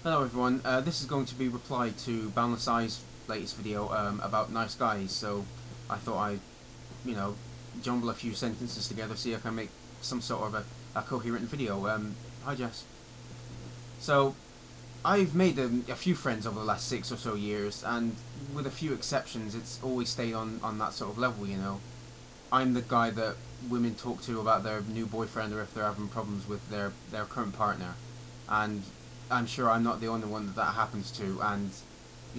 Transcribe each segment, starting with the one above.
Hello everyone, this is going to be reply to Boundless Eye's latest video about nice guys, so I thought I'd, you know, jumble a few sentences together, see if I can make some sort of a coherent video. Hi Jess. So, I've made a few friends over the last 6 or so years, and with a few exceptions, it's always stayed on that sort of level, you know. I'm the guy that women talk to about their new boyfriend or if they're having problems with their current partner, and I'm sure I'm not the only one that happens to, and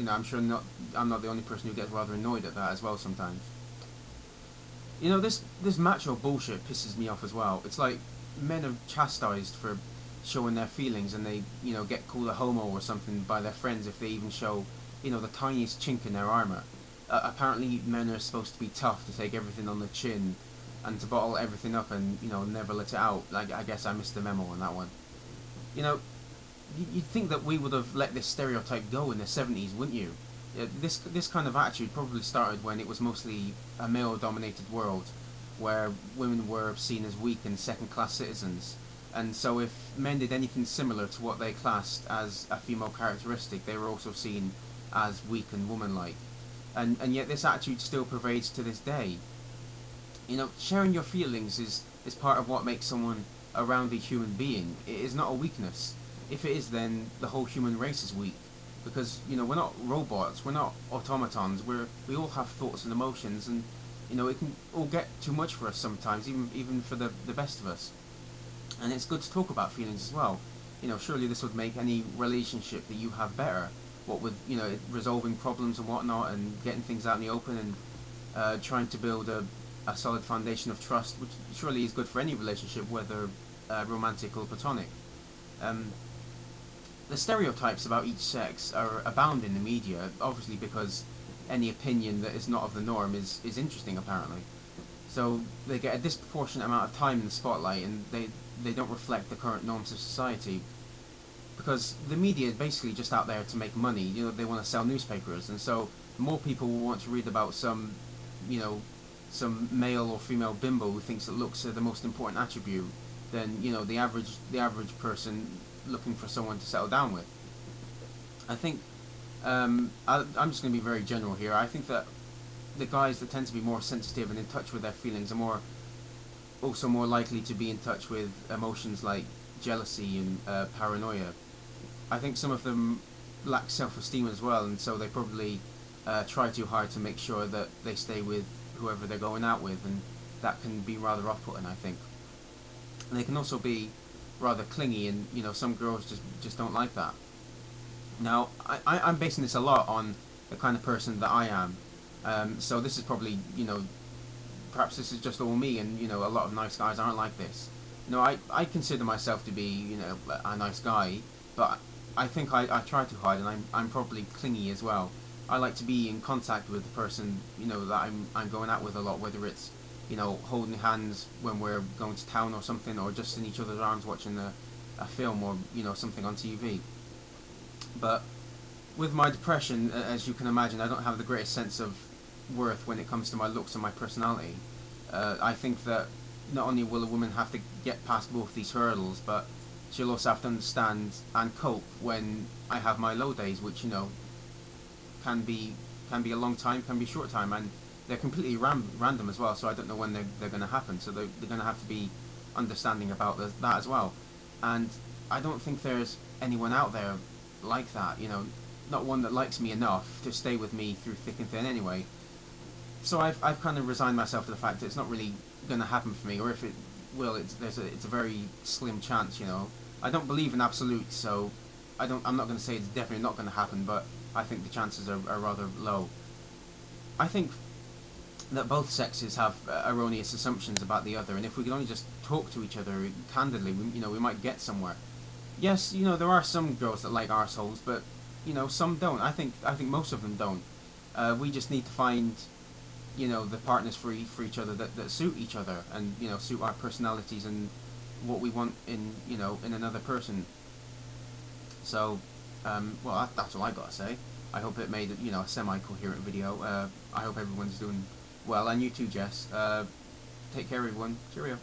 I'm not the only person who gets rather annoyed at that as well sometimes. You know, this macho bullshit pisses me off as well. It's like men are chastised for showing their feelings, and they get called a homo or something by their friends if they even show the tiniest chink in their armor. Apparently, men are supposed to be tough, to take everything on the chin, and to bottle everything up and never let it out. Like, I guess I missed the memo on that one. You know, you'd think that we would have let this stereotype go in the 70s, wouldn't you? This kind of attitude probably started when it was mostly a male-dominated world, where women were seen as weak and second-class citizens. And so if men did anything similar to what they classed as a female characteristic, they were also seen as weak and womanlike. And yet this attitude still pervades to this day. You know, sharing your feelings is part of what makes someone a rounded human being. It is not a weakness. If it is, then the whole human race is weak. Because, we're not robots, we're not automatons, we all have thoughts and emotions, and, it can all get too much for us sometimes, even for the best of us. And it's good to talk about feelings as well. Surely this would make any relationship that you have better. What with, resolving problems and whatnot, and getting things out in the open, and trying to build a solid foundation of trust, which surely is good for any relationship, whether romantic or platonic. The stereotypes about each sex are abound in the media, obviously because any opinion that is not of the norm is interesting, apparently. So they get a disproportionate amount of time in the spotlight, and they don't reflect the current norms of society. Because the media is basically just out there to make money. They want to sell newspapers, and so more people will want to read about some male or female bimbo who thinks that looks are the most important attribute than the average person looking for someone to settle down with. I think I'm just going to be very general here. I think that the guys that tend to be more sensitive and in touch with their feelings are also more likely to be in touch with emotions like jealousy and paranoia. I think some of them lack self-esteem as well, and so they probably try too hard to make sure that they stay with whoever they're going out with, and that can be rather off-putting, I think. And they can also be rather clingy, and some girls just don't like that. Now, I'm basing this a lot on the kind of person that I am. So this is probably, perhaps this is just all me, and a lot of nice guys aren't like this. I consider myself to be, a nice guy, but I think I try too hard, and I'm probably clingy as well. I like to be in contact with the person, that I'm going out with a lot, whether it's, holding hands when we're going to town or something, or just in each other's arms watching a film or, something on TV. But with my depression, as you can imagine, I don't have the greatest sense of worth when it comes to my looks and my personality. I think that not only will a woman have to get past both these hurdles, but she'll also have to understand and cope when I have my low days, which can be a long time, can be a short time, and they're completely random as well. So I don't know when they're going to happen. So they're going to have to be understanding about that as well. And I don't think there's anyone out there like that. Not one that likes me enough to stay with me through thick and thin anyway. So I've kind of resigned myself to the fact that it's not really going to happen for me, or if it will, it's a very slim chance. I don't believe in absolutes, so I'm not going to say it's definitely not going to happen, but I think the chances are rather low. I think that both sexes have erroneous assumptions about the other, and if we could only just talk to each other candidly, we might get somewhere. Yes, there are some girls that like arseholes, but some don't. I think most of them don't. We just need to find the partners for each other that suit each other, and suit our personalities and what we want in in another person. So well, that's all I gotta say. I hope it made a semi-coherent video. I hope everyone's doing well, and you too, Jess. Take care, everyone. Cheerio.